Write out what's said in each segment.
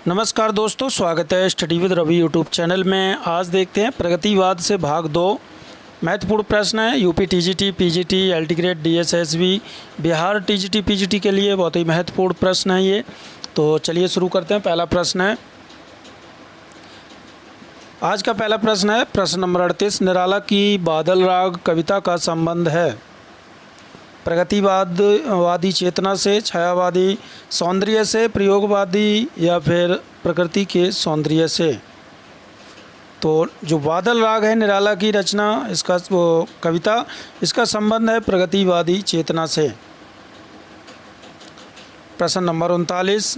नमस्कार दोस्तों, स्वागत है study with Ravi YouTube channel में। आज देखते हैं प्रगतिवाद से भाग 2। महत्वपूर्ण प्रश्न है UP TGT, PGT, LT grade, DSSB, Bihar TGT, PGT के लिए बहुत ही महत्वपूर्ण प्रश्न है ये। तो चलिए शुरू करते हैं। पहला प्रश्न है, आज का पहला प्रश्न है प्रश्न नंबर 38। निराला की बादल राग कविता का संबंध है प्रगतिवादी चेतना से, छायावादी सौंदर्य से, प्रयोगवादी या फिर प्रकृति के सौंदर्य से। तो जो बादल राग है निराला की रचना, इसका वो कविता, इसका संबंध है प्रगतिवादी चेतना से। प्रश्न नंबर 39,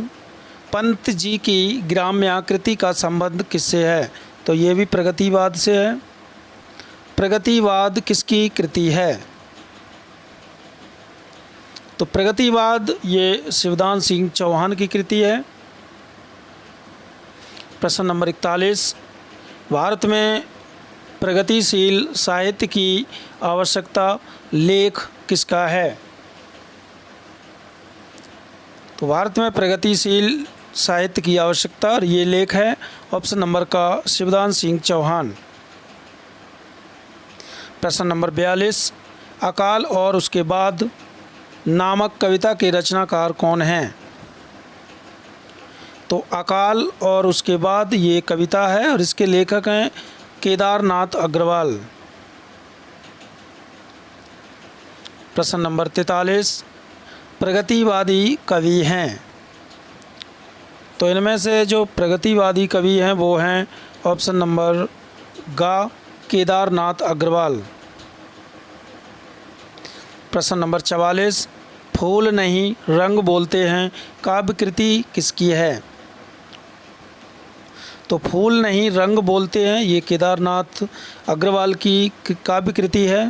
पंत जी की ग्राम्याकृति का संबंध किससे है? तो ये भी प्रगतिवाद से है। प्रगतिवाद किसकी कृति है? तो प्रगतिवाद ये शिवदान सिंह चौहान की कृति है। प्रश्न नंबर 41, भारत में प्रगतिशील साहित्य की आवश्यकता लेख किसका है? तो भारत में प्रगतिशील साहित्य की आवश्यकता, और ये लेख है ऑप्शन नंबर का शिवदान सिंह चौहान। प्रश्न नंबर 42, अकाल और उसके बाद नामक कविता के रचनाकार कौन हैं? तो अकाल और उसके बाद ये कविता है और इसके लेखक हैं केदारनाथ अग्रवाल। प्रश्न नंबर 43, प्रगतिवादी कवि हैं। तो इनमें से जो प्रगतिवादी कवि हैं वो हैं ऑप्शन नंबर गा केदारनाथ अग्रवाल। प्रश्न नंबर 44, फूल नहीं रंग बोलते हैं काव्य कृति किसकी है? तो फूल नहीं रंग बोलते हैं ये केदारनाथ अग्रवाल की काव्य कृति है।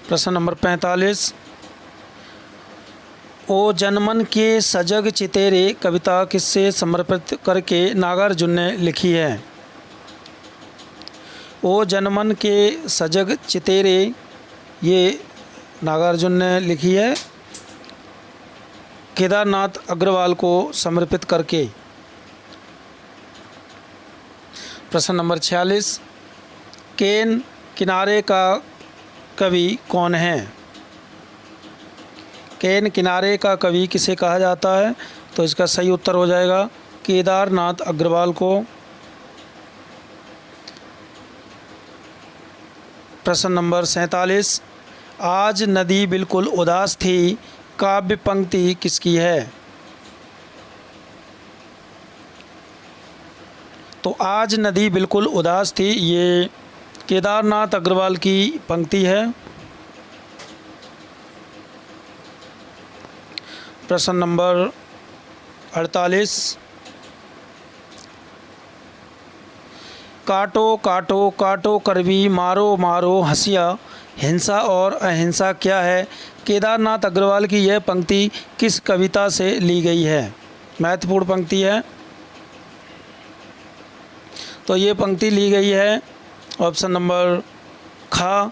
प्रश्न नंबर 45, ओ जनमन के सजग चितेरे कविता किससे समर्पित करके नागार्जुन ने लिखी है? ओ जनमन के सजग चितेरे ये नागार्जुन ने लिखी है केदारनाथ अग्रवाल को समर्पित करके। प्रश्न नंबर 46, केन किनारे का कवि कौन है? केन किनारे का कवि किसे कहा जाता है? तो इसका सही उत्तर हो जाएगा केदारनाथ अग्रवाल को। प्रश्न नंबर 47, आज नदी बिल्कुल उदास थी काव्य पंक्ति किसकी है? तो आज नदी बिल्कुल उदास थी ये केदारनाथ अग्रवाल की पंक्ति है। प्रश्न नंबर 48, काटो काटो काटो करवी मारो मारो हंसिया, हिंसा और अहिंसा क्या है? केदारनाथ अग्रवाल की यह पंक्ति किस कविता से ली गई है? महत्वपूर्ण पंक्ति है। तो ये पंक्ति ली गई है ऑप्शन नंबर खा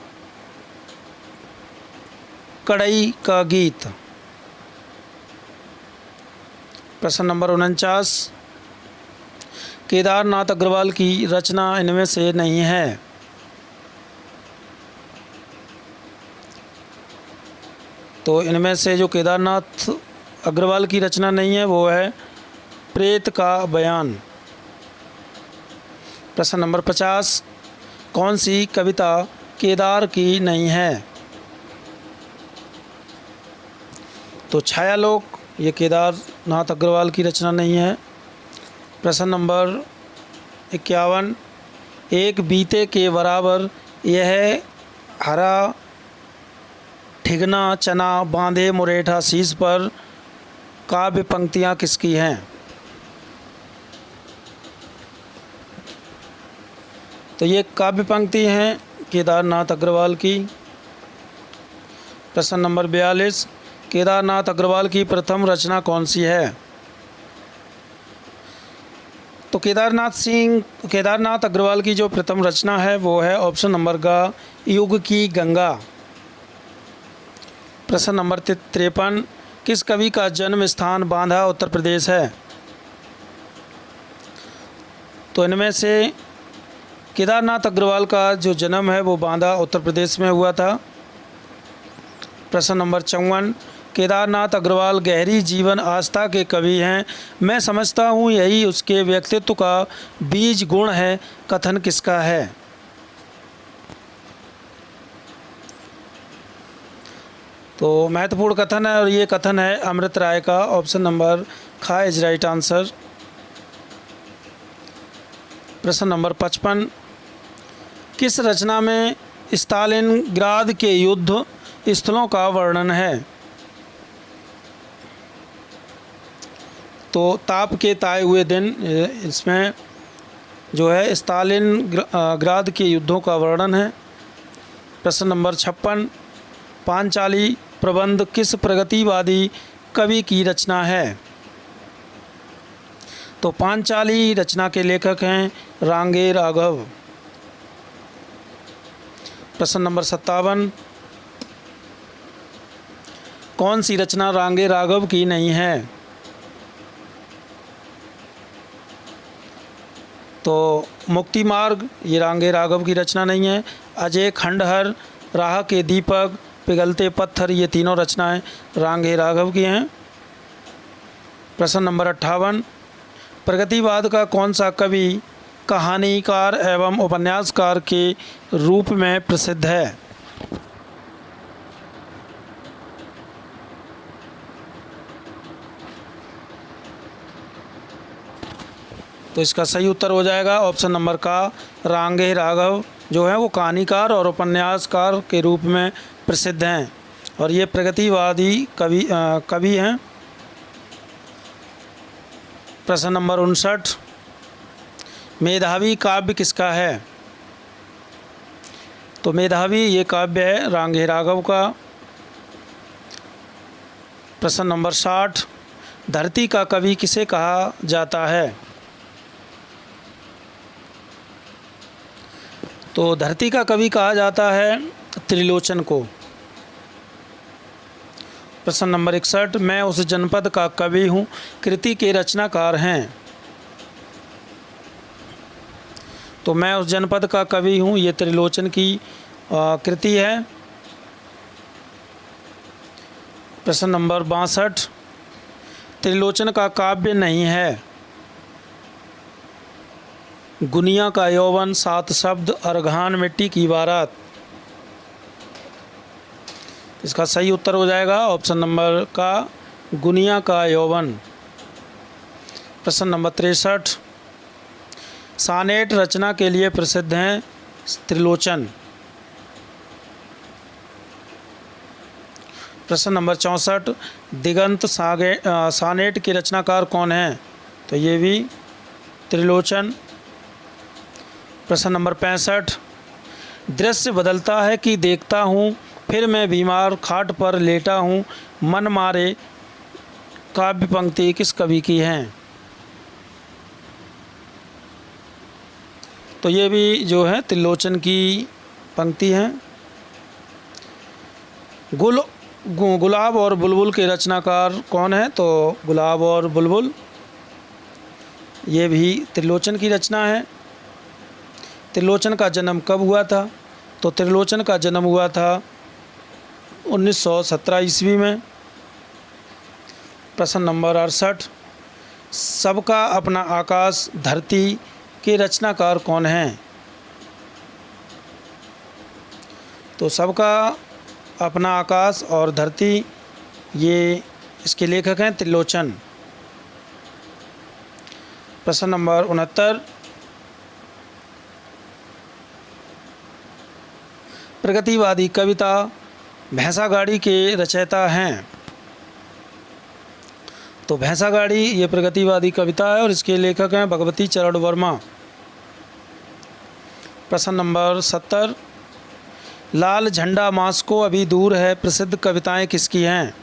कड़ई का गीत। प्रश्न नंबर 49, केदारनाथ अग्रवाल की रचना इनमें से नहीं है। तो इनमें से जो केदारनाथ अग्रवाल की रचना नहीं है वो है प्रेत का बयान। प्रश्न नंबर 50, कौन सी कविता केदार की नहीं है? तो छायालोक ये केदारनाथ अग्रवाल की रचना नहीं है। प्रश्न नंबर 51, एक बीते के बराबर यह हरा ठिगना चना बांधे मुरेठा शीश पर काव्य पंक्तियाँ किसकी हैं? तो ये काव्य पंक्ति हैं केदारनाथ अग्रवाल की। प्रश्न नंबर 42, केदारनाथ अग्रवाल की प्रथम रचना कौन सी है? तो केदारनाथ अग्रवाल की जो प्रथम रचना है वो है ऑप्शन नंबर का युग की गंगा। प्रश्न नंबर 53, किस कवि का जन्म स्थान बांधा उत्तर प्रदेश है? तो इनमें से केदारनाथ अग्रवाल का जो जन्म है वो बांधा उत्तर प्रदेश में हुआ था। प्रश्न नंबर 54, केदारनाथ अग्रवाल गहरी जीवन आस्था के कवि हैं। मैं समझता हूँ यही उसके व्यक्तित्व का बीज गुण है, कथन किसका है? तो महत्वपूर्ण कथन है और ये कथन है अमृत राय का। ऑप्शन नंबर खा इज राइट आंसर। प्रश्न नंबर 55, किस रचना में स्टालिनग्राद के युद्ध स्थलों का वर्णन है? तो ताप के ताए हुए दिन, इसमें जो है स्टालिनग्राद के युद्धों का वर्णन है। प्रश्न नंबर 56, पांचाली प्रबंध किस प्रगतिवादी कवि की रचना है? तो पांचाली रचना के लेखक हैं रांगे राघव। प्रश्न नंबर 57, कौन सी रचना रांगे राघव की नहीं है? तो मुक्ति मार्ग ये रांगे राघव की रचना नहीं है। अजय खंडहर, राह के दीपक, पिघलते पत्थर ये तीनों रचनाएं रांगे राघव की हैं। प्रश्न नंबर 58, प्रगतिवाद का कौन सा कवि कहानीकार एवं उपन्यासकार के रूप में प्रसिद्ध है? तो इसका सही उत्तर हो जाएगा ऑप्शन नंबर का रांगे राघव जो है वो कहानीकार और उपन्यासकार के रूप में प्रसिद्ध हैं और ये प्रगतिवादी कवि हैं। प्रश्न नंबर 59, मेधावी काव्य किसका है? तो मेधावी ये काव्य है रांगे राघव का। प्रश्न नंबर 60, धरती का कवि किसे कहा जाता है? तो धरती का कवि कहा जाता है त्रिलोचन को। प्रश्न नंबर 61, मैं उस जनपद का कवि हूँ कृति के रचनाकार हैं। तो मैं उस जनपद का कवि हूँ ये त्रिलोचन की कृति है। प्रश्न नंबर 62, त्रिलोचन का काव्य नहीं है। गुनिया का यौवन, 7 शब्द, अर्घान मिट्टी की बारात। इसका सही उत्तर हो जाएगा ऑप्शन नंबर का गुनिया का यौवन। प्रश्न नंबर 63, सानेट रचना के लिए प्रसिद्ध हैं त्रिलोचन। प्रश्न नंबर 64, दिगंत सानेट के रचनाकार कौन हैं? तो ये भी त्रिलोचन। प्रश्न नंबर 65, दृश्य बदलता है कि देखता हूँ, फिर मैं बीमार खाट पर लेटा हूँ, मन मारे काव्य पंक्ति किस कवि की हैं? तो ये भी जो है त्रिलोचन की पंक्ति हैं। गुलाब और बुलबुल के रचनाकार कौन है? तो गुलाब और बुलबुल ये भी त्रिलोचन की रचना है। त्रिलोचन का जन्म कब हुआ था? तो त्रिलोचन का जन्म हुआ था 1917 ईस्वी में। प्रश्न नंबर 68, सबका अपना आकाश धरती के रचनाकार कौन हैं? तो सबका अपना आकाश और धरती ये इसके लेखक हैं त्रिलोचन। प्रश्न नंबर 69, प्रगतिवादी कविता भैंसागाड़ी के रचयिता हैं। तो भैंसागाड़ी ये प्रगतिवादी कविता है और इसके लेखक हैं भगवती चरण वर्मा। प्रश्न नंबर 70, लाल झंडा मास्को अभी दूर है प्रसिद्ध कविताएं किसकी हैं?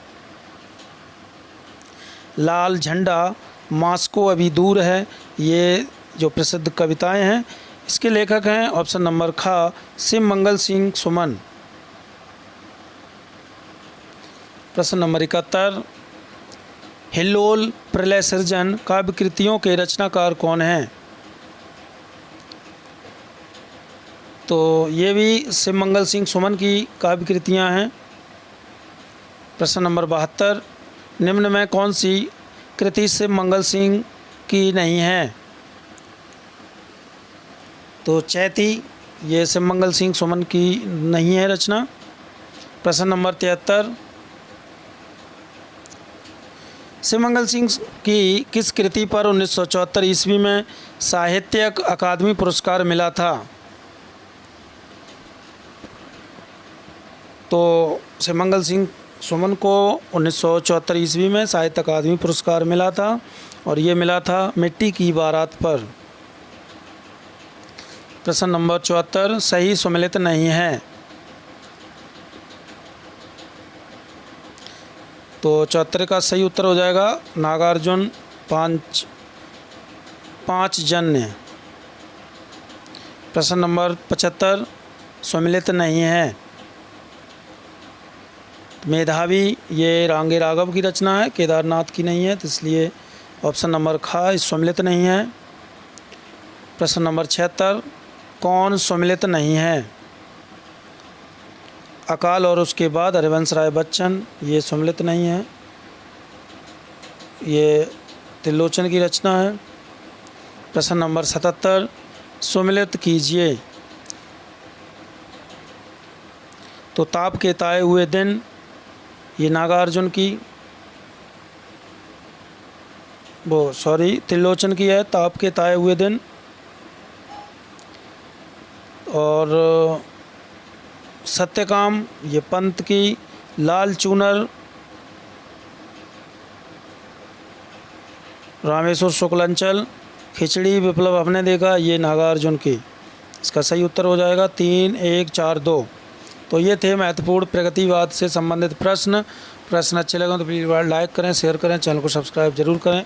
लाल झंडा मास्को अभी दूर है ये जो प्रसिद्ध कविताएं हैं इसके लेखक हैं ऑप्शन नंबर खा शिव मंगल सिंह सुमन। प्रश्न नंबर 71, हिल्लोल प्रलय सृजन काव्य कृतियों के रचनाकार कौन हैं? तो ये भी शिव मंगल सिंह सुमन की काव्य कृतियाँ हैं। प्रश्न नंबर 72, निम्न में कौन सी कृति शिव मंगल सिंह की नहीं है? तो चैती, ये शिव मंगल सिंह सुमन की नहीं है रचना। प्रश्न नंबर 73, शिव मंगल सिंह की किस कृति पर 1974 ईस्वी में साहित्यिक अकादमी पुरस्कार मिला था? तो शिव मंगल सिंह सुमन को 1974 ईस्वी में साहित्य अकादमी पुरस्कार मिला था और ये मिला था मिट्टी की बारात पर। प्रश्न नंबर 74, सही सुमेलित नहीं है। तो 74 का सही उत्तर हो जाएगा नागार्जुन पांचजन्य। प्रश्न नंबर 75, सुमेलित नहीं है। मेधावी, ये रांगे राघव की रचना है, केदारनाथ की नहीं है, तो इसलिए ऑप्शन नंबर खा सम्मिलित नहीं है। प्रश्न नंबर 76, कौन सम्मिलित नहीं है? अकाल और उसके बाद हरिवंश राय बच्चन, ये सम्मिलित नहीं है, ये त्रिलोचन की रचना है। प्रश्न नंबर 77, सम्मिलित कीजिए। तो ताप के ताए हुए दिन, ये नागार्जुन की त्रिलोचन की है, ताप के ताए हुए दिन। और सत्यकाम, ये पंत की। लाल चूनर, रामेश्वर शुक्लांचल। खिचड़ी विप्लव हमने देखा, ये नागार्जुन की। इसका सही उत्तर हो जाएगा 3, 1, 4, 2। तो ये थे महत्वपूर्ण प्रगतिवाद से संबंधित प्रश्न अच्छे लगे तो प्लीज़ लाइक करें, शेयर करें, चैनल को सब्सक्राइब जरूर करें।